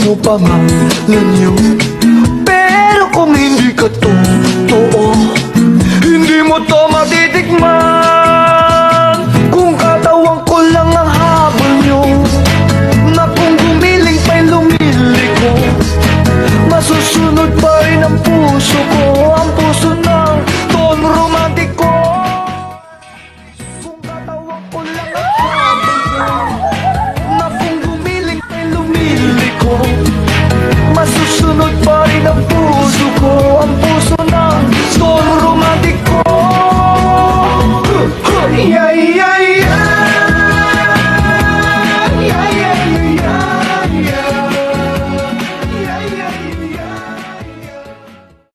mo pangalan niyo. Pero kung hindi ka totoo, hindi mo to matitikman. Kung katawan ko lang ang habol niyo, na kung gumiling pa'y lumiliko, masusunod pa rin ang puso ko, ang puso ng Don Romantico. Kung katawan ko lang ang habol niyo, na kung gumiling pa'y lumiliko, masusunod pa rin ang puso ko, ang puso ng Don Romantico. Yeah, yeah, yeah. Yeah, yeah, yeah, yeah. Yeah, yeah, yeah.